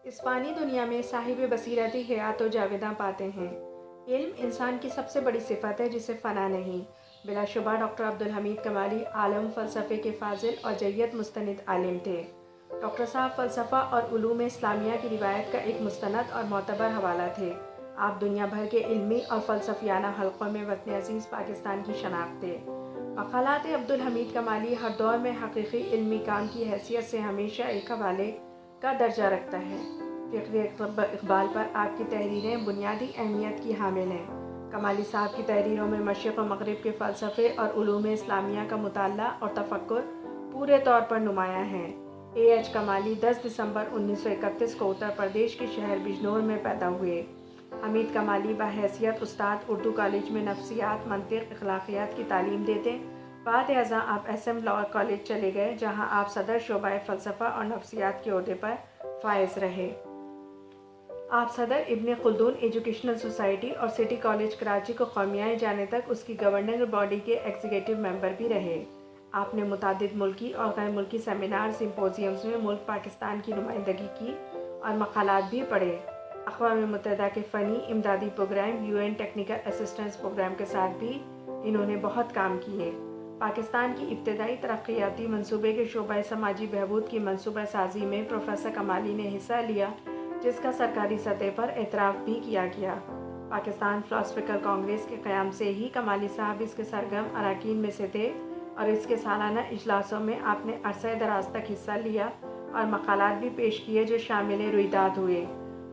اس فانی دنیا میں صاحب بصیرتی حیات و جاویداں پاتے ہیں۔ علم انسان کی سب سے بڑی صفت ہے جسے فنا نہیں۔ بلا شبہ ڈاکٹر عبدالحمید کمالی عالم فلسفے کے فاضل اور جید مستند عالم تھے۔ ڈاکٹر صاحب فلسفہ اور علوم اسلامیہ کی روایت کا ایک مستند اور معتبر حوالہ تھے۔ آپ دنیا بھر کے علمی اور فلسفیانہ حلقوں میں وطن عزیز پاکستان کی شناخت تھے۔ مقالات عبدالحمید کمالی ہر دور میں حقیقی علمی کام کی حیثیت سے ہمیشہ ایک حوالے کا درجہ رکھتا ہے۔ فکری اقبال پر آپ کی تحریریں بنیادی اہمیت کی حامل ہیں۔ کمالی صاحب کی تحریروں میں مشرق و مغرب کے فلسفے اور علوم اسلامیہ کا مطالعہ اور تفکر پورے طور پر نمایاں ہیں۔ ایچ کمالی 10 دسمبر 1931 کو اتر پردیش کے شہر بجنور میں پیدا ہوئے۔ حمید کمالی بحیثیت استاد اردو کالج میں نفسیات، منطق، اخلاقیات کی تعلیم دیتے۔ بعد ازاں آپ ایس ایم لاء کالج چلے گئے جہاں آپ صدر شعبہ فلسفہ اور نفسیات کے عہدے پر فائز رہے۔ آپ صدر ابن خلدون ایجوکیشنل سوسائٹی اور سٹی کالج کراچی کو قومیائی جانے تک اس کی گورننگ باڈی کے ایگزیکٹو ممبر بھی رہے۔ آپ نے متعدد ملکی اور غیر ملکی سیمینار سمپوزیمز میں ملک پاکستان کی نمائندگی کی اور مقالات بھی پڑھے۔ اقوام متحدہ کے فنی امدادی program UN technical assistance program کے ساتھ بھی انہوں نے بہت کام کیے۔ پاکستان کی ابتدائی ترقیاتی منصوبے کے شعبہ سماجی بہبود کی منصوبہ سازی میں پروفیسر کمالی نے حصہ لیا، جس کا سرکاری سطح پر اعتراف بھی کیا گیا۔ پاکستان فلاسفیکل کانگریس کے قیام سے ہی کمالی صاحب اس کے سرگرم اراکین میں سے تھے اور اس کے سالانہ اجلاسوں میں آپ نے عرصہ دراز تک حصہ لیا اور مقالات بھی پیش کیے جو شامل رویداد ہوئے۔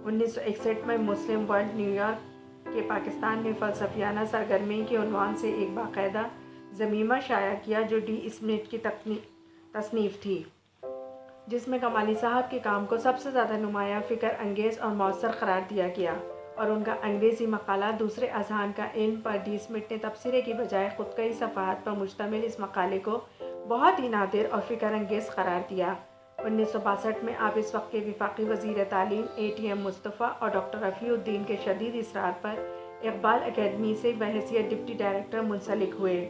1961 میں مسلم ورلڈ نیو یارک کے پاکستان میں فلسفیانہ سرگرمی کے عنوان سے ایک باقاعدہ ضمیمہ شائع کیا جو ڈی اسمتھ کی تصنیف تھی، جس میں کمالی صاحب کے کام کو سب سے زیادہ نمایاں، فکر انگیز اور مؤثر قرار دیا گیا اور ان کا انگریزی مقالہ دوسرے اذہان کا علم پر ڈی اسمتھ نے تبصرے کی بجائے خود کئی صفحات پر مشتمل اس مقالے کو بہت ہی نادر اور فکر انگیز قرار دیا۔ 1962 میں آپ اس وقت کے وفاقی وزیر تعلیم ATM مصطفیٰ اور ڈاکٹر رفیع الدین کے شدید اصرار پر اقبال اکیڈمی سے بحیثیت ڈپٹی ڈائریکٹر منسلک ہوئے۔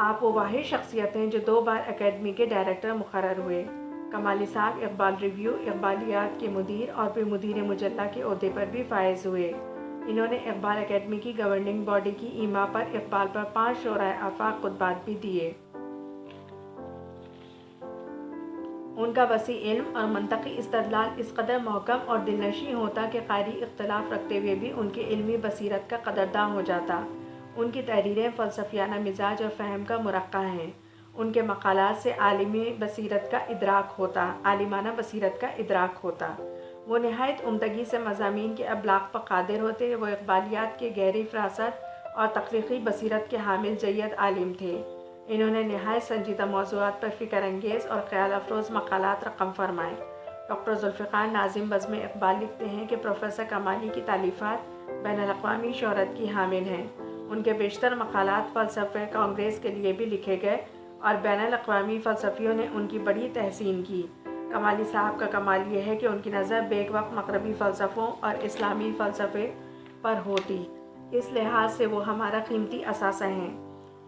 آپ وہ واحد شخصیت ہیں جو 2 بار اکیڈمی کے ڈائریکٹر مقرر ہوئے۔ کمالی صاحب اقبال ریویو، اقبالیات کے مدیر اور پھر مدیر مجلہ کے عہدے پر بھی فائز ہوئے۔ انہوں نے اقبال اکیڈمی کی گورننگ باڈی کی ایما پر اقبال پر 5 شعرائے آفاق خطبات بھی دیے۔ ان کا وسیع علم اور منطقی استدلال اس قدر محکم اور دلنشیں ہوتا کہ قاری اختلاف رکھتے ہوئے بھی ان کی علمی بصیرت کا قدرداں ہو جاتا۔ ان کی تحریریں فلسفیانہ مزاج اور فہم کا مرقع ہیں۔ ان کے مقالات سے عالمانہ بصیرت کا ادراک ہوتا۔ وہ نہایت عمدگی سے مضامین کے ابلاغ پر قادر ہوتے۔ وہ اقبالیات کے گہری فراست اور تخلیقی بصیرت کے حامل جید عالم تھے۔ انہوں نے نہایت سنجیدہ موضوعات پر فکر انگیز اور خیال افروز مقالات رقم فرمائے۔ ڈاکٹر ذوالفقار ناظم بزم اقبال لکھتے ہیں کہ پروفیسر کمالی کی تالیفات بین الاقوامی شہرت کی حامل ہیں۔ ان کے بیشتر مقالات فلسفہ کانگریس کے لیے بھی لکھے گئے اور بین الاقوامی فلسفیوں نے ان کی بڑی تحسین کی۔ کمالی صاحب کا کمال یہ ہے کہ ان کی نظر بیک وقت مغربی فلسفوں اور اسلامی فلسفے پر ہوتی۔ اس لحاظ سے وہ ہمارا قیمتی اثاثہ ہیں۔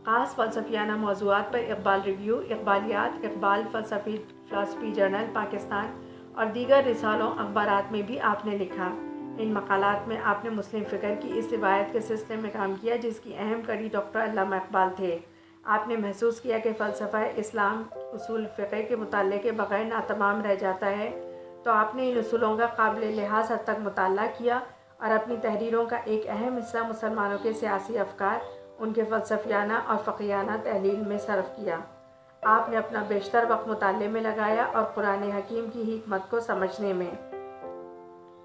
خاص فلسفیانہ موضوعات پر اقبال ریویو، اقبالیات، اقبال فلسفی جرنل پاکستان اور دیگر رسالوں اخبارات میں بھی آپ نے لکھا۔ ان مقالات میں آپ نے مسلم فکر کی اس روایت کے سلسلے میں کام کیا جس کی اہم کڑی ڈاکٹر علامہ اقبال تھے۔ آپ نے محسوس کیا کہ فلسفہ اسلام اصول فقہ کے مطالعے کے بغیر ناتمام رہ جاتا ہے، تو آپ نے ان اصولوں کا قابل لحاظ حد تک مطالعہ کیا اور اپنی تحریروں کا ایک اہم حصہ مسلمانوں کے سیاسی افکار، ان کے فلسفیانہ اور فقیہانہ تحلیل میں صرف کیا۔ آپ نے اپنا بیشتر وقت مطالعے میں لگایا اور قرآن حکیم کی حکمت کو سمجھنے میں۔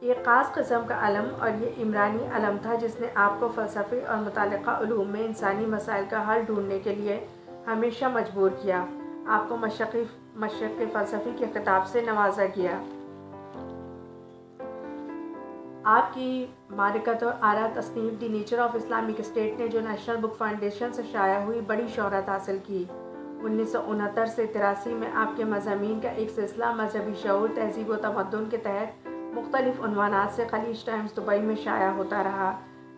ایک خاص قسم کا علم اور یہ عمرانی علم تھا جس نے آپ کو فلسفے اور متعلقہ علوم میں انسانی مسائل کا حل ڈھونڈنے کے لیے ہمیشہ مجبور کیا۔ آپ کو مشرق فلسفی کے خطاب سے نوازا گیا۔ آپ کی معرکت اور آرا تصنیف the nature of Islamic state نے جو نیشنل بک فاؤنڈیشن سے شائع ہوئی بڑی شہرت حاصل کی۔ 1969 سے 83 میں آپ کے مضامین کا ایک سلسلہ مذہبی شعور، تہذیب و تمدن کے تحت مختلف عنوانات سے خلیج ٹائمز دبئی میں شائع ہوتا رہا۔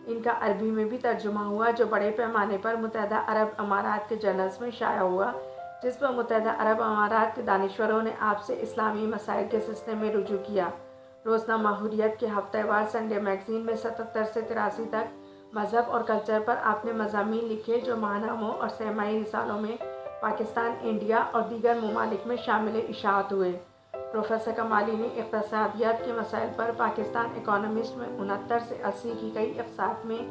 ان کا عربی میں بھی ترجمہ ہوا جو بڑے پیمانے پر متحدہ عرب امارات کے جرنلز میں شائع ہوا، جس پر متحدہ عرب امارات کے دانشوروں نے آپ سے اسلامی مسائل کے سلسلے میں رجوع کیا۔ روزنامہ حریت کے ہفتہ وار سنڈے میگزین میں 77 سے 83 تک مذہب اور کلچر پر آپ نے مضامین لکھے جو ماہناموں اور سہمائی رسالوں میں پاکستان، انڈیا اور دیگر ممالک میں شامل اشاعت ہوئے۔ پروفیسر کمالی نے اقتصادیات کے مسائل پر پاکستان اکانومسٹ میں 69 سے 80 کی کئی اقساط میں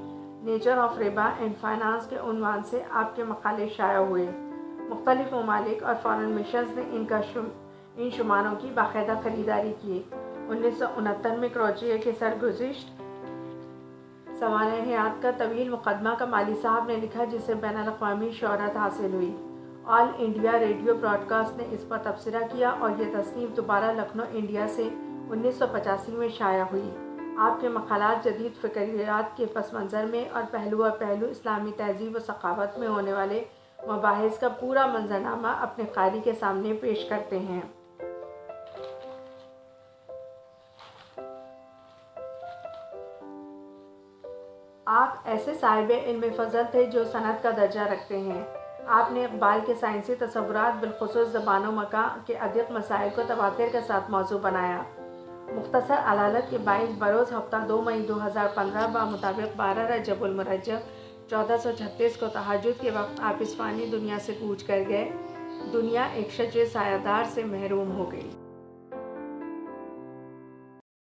نیچر آف ربا اینڈ فائنانس کے عنوان سے آپ کے مقالے شائع ہوئے۔ مختلف ممالک اور فارن مشنز نے ان شماروں کی باقاعدہ خریداری کی۔ 1969 میں کراچی کے سرگزشت سوانح حیات کا طویل مقدمہ کمالی صاحب نے لکھا جسے بین الاقوامی شہرت حاصل ہوئی۔ آل انڈیا ریڈیو براڈ کاسٹ نے اس پر تبصرہ کیا اور یہ تصنیف دوبارہ لکھنؤ انڈیا سے 1985 میں شائع ہوئی۔ آپ کے مقالات جدید فکریات کے پس منظر میں اور پہلو اسلامی تہذیب و ثقافت میں ہونے والے مباحث کا پورا منظرنامہ اپنے قاری کے سامنے پیش کرتے ہیں۔ آپ ایسے صاحب علم فضل تھے جو سند کا درجہ رکھتے ہیں۔ آپ نے اقبال کے سائنسی تصورات بالخصوص زبان و مکان کے ادق مسائل کو تواتر کے ساتھ موضوع بنایا۔ مختصر علالت کے باعث بروز ہفتہ 2 مئی 2015 بمطابق 12 رجب المرجب 1436 کو تہجد کے وقت آپ اس فانی دنیا سے کوچ کر گئے۔ دنیا ایک شجر سایہ دار سے محروم ہو گئی۔